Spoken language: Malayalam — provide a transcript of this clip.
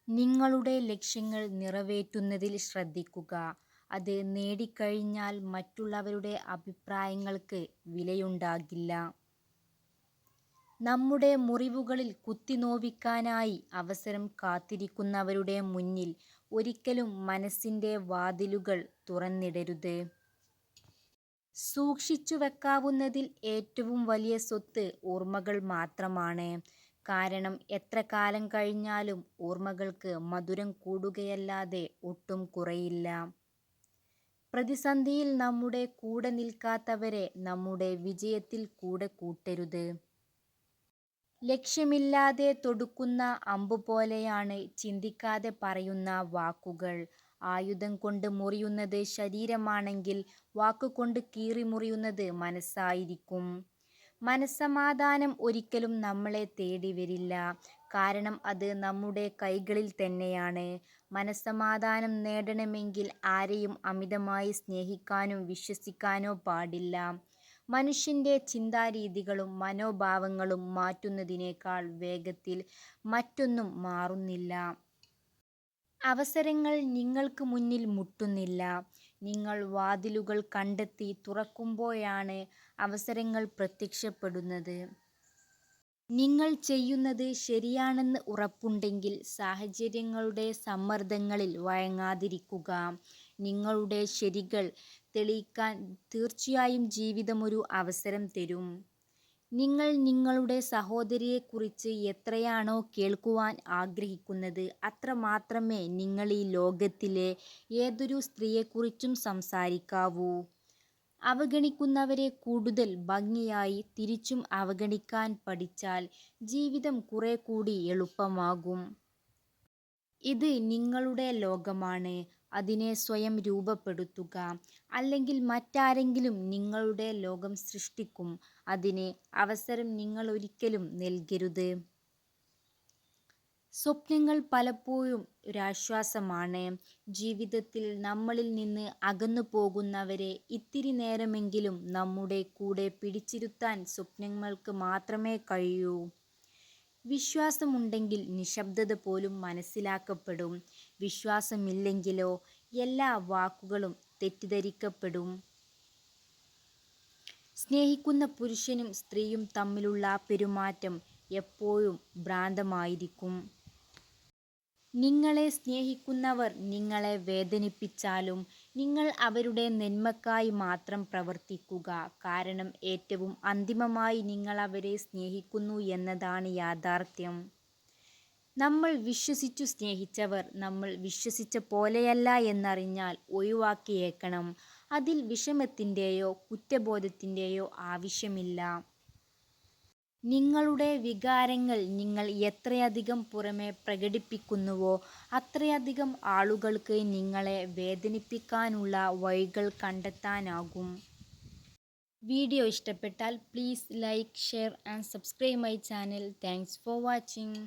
നിങ്ങളുടെ ലക്ഷ്യങ്ങൾ നിറവേറ്റുന്നതിൽ ശ്രദ്ധിക്കുക. അത് നേടിക്കഴിഞ്ഞാൽ മറ്റുള്ളവരുടെ അഭിപ്രായങ്ങൾക്ക് വിലയുണ്ടാകില്ല. നമ്മുടെ മുറിവുകളിൽ കുത്തിനോവിക്കാനായി അവസരം കാത്തിരിക്കുന്നവരുടെ മുന്നിൽ ഒരിക്കലും മനസ്സിൻ്റെ വാതിലുകൾ തുറന്നിടരുത്. സൂക്ഷിച്ചുവെക്കാവുന്നതിൽ ഏറ്റവും വലിയ സ്വത്ത് ഓർമ്മകൾ മാത്രമാണ്. കാരണം എത്ര കാലം കഴിഞ്ഞാലും ഓർമ്മകൾക്ക് മധുരം കൂടുകയല്ലാതെ ഒട്ടും കുറയില്ല. പ്രതിസന്ധിയിൽ നമ്മുടെ കൂടെ നിൽക്കാത്തവരെ നമ്മുടെ വിജയത്തിൽ കൂടെ കൂട്ടരുത്. ലക്ഷ്യമില്ലാതെ തൊടുക്കുന്ന അമ്പുപോലെയാണ് ചിന്തിക്കാതെ പറയുന്ന വാക്കുകൾ. ആയുധം കൊണ്ട് മുറിയുന്നത് ശരീരമാണെങ്കിൽ വാക്കുകൊണ്ട് കീറി മുറിയുന്നത് മനസ്സായിരിക്കും. മനസ്സമാധാനം ഒരിക്കലും നമ്മളെ തേടി വരില്ല. കാരണം അത് നമ്മുടെ കൈകളിൽ തന്നെയാണ്. മനസ്സമാധാനം നേടണമെങ്കിൽ ആരെയും അമിതമായി സ്നേഹിക്കാനോ വിശ്വസിക്കാനോ പാടില്ല. മനുഷ്യൻ്റെ ചിന്താരീതികളും മനോഭാവങ്ങളും മാറ്റുന്നതിനേക്കാൾ വേഗത്തിൽ മറ്റൊന്നും മാറുന്നില്ല. അവസരങ്ങൾ നിങ്ങൾക്ക് മുന്നിൽ മുട്ടുന്നില്ല. നിങ്ങൾ വാതിലുകൾ കണ്ടെത്തി തുറക്കുമ്പോഴാണ് അവസരങ്ങൾ പ്രത്യക്ഷപ്പെടുന്നത്. നിങ്ങൾ ചെയ്യുന്നത് ശരിയാണെന്ന് ഉറപ്പുണ്ടെങ്കിൽ സാഹചര്യങ്ങളുടെ സമ്മർദ്ദങ്ങളിൽ വഴങ്ങാതിരിക്കുക. നിങ്ങളുടെ ശരികൾ തെളിയിക്കാൻ തീർച്ചയായും ജീവിതമൊരു അവസരം തരും. നിങ്ങൾ നിങ്ങളുടെ സഹോദരിയെക്കുറിച്ച് എത്രയാണോ കേൾക്കുവാൻ ആഗ്രഹിക്കുന്നത് അത്രമാത്രമേ നിങ്ങൾ ഈ ലോകത്തിലെ ഏതൊരു സ്ത്രീയെക്കുറിച്ചും സംസാരിക്കാവൂ. അവഗണിക്കുന്നവരെ കൂടുതൽ ഭംഗിയായി തിരിച്ചും അവഗണിക്കാൻ പഠിച്ചാൽ ജീവിതം കുറെ കൂടി എളുപ്പമാകും. ഇത് നിങ്ങളുടെ ലോകമാണ്. അതിനെ സ്വയം രൂപപ്പെടുത്തുക. അല്ലെങ്കിൽ മറ്റാരെങ്കിലും നിങ്ങളുടെ ലോകം സൃഷ്ടിക്കും. അതിന് അവസരം നിങ്ങൾ ഒരിക്കലും നൽകരുത്. സ്വപ്നങ്ങൾ പലപ്പോഴും ഒരാശ്വാസമാണ്. ജീവിതത്തിൽ നമ്മളിൽ നിന്ന് അകന്നു പോകുന്നവരെ ഇത്തിരി നേരമെങ്കിലും നമ്മുടെ കൂടെ പിടിച്ചിരുത്താൻ സ്വപ്നങ്ങൾക്ക് മാത്രമേ കഴിയൂ. വിശ്വാസമുണ്ടെങ്കിൽ നിശബ്ദത പോലും മനസ്സിലാക്കപ്പെടും. വിശ്വാസമില്ലെങ്കിലോ എല്ലാ വാക്കുകളും തെറ്റിദ്ധരിക്കപ്പെടും. സ്നേഹിക്കുന്ന പുരുഷനും സ്ത്രീയും തമ്മിലുള്ള പെരുമാറ്റം എപ്പോഴും ഭ്രാന്തമായിരിക്കും. നിങ്ങളെ സ്നേഹിക്കുന്നവർ നിങ്ങളെ വേദനിപ്പിച്ചാലും നിങ്ങൾ അവരുടെ നന്മയ്ക്കായി മാത്രം പ്രവർത്തിക്കുക. കാരണം ഏറ്റവും അന്തിമമായി നിങ്ങൾ അവരെ സ്നേഹിക്കുന്നു എന്നതാണ് യാഥാർത്ഥ്യം. നമ്മൾ വിശ്വസിച്ചു സ്നേഹിച്ചവർ നമ്മൾ വിശ്വസിച്ച പോലെയല്ല എന്നറിഞ്ഞാൽ ഒഴിവാക്കിയേക്കണം. അതിൽ വിഷമത്തിൻ്റെയോ കുറ്റബോധത്തിൻ്റെയോ ആവശ്യമില്ല. നിങ്ങളുടെ വികാരങ്ങൾ നിങ്ങൾ എത്രയധികം പുറമെ പ്രകടിപ്പിക്കുന്നുവോ അത്രയധികം ആളുകൾക്ക് നിങ്ങളെ വേദനിപ്പിക്കാനുള്ള വഴികൾ കണ്ടെത്താനാകും. വീഡിയോ ഇഷ്ടപ്പെട്ടാൽ please like, share and subscribe my channel. Thanks for watching.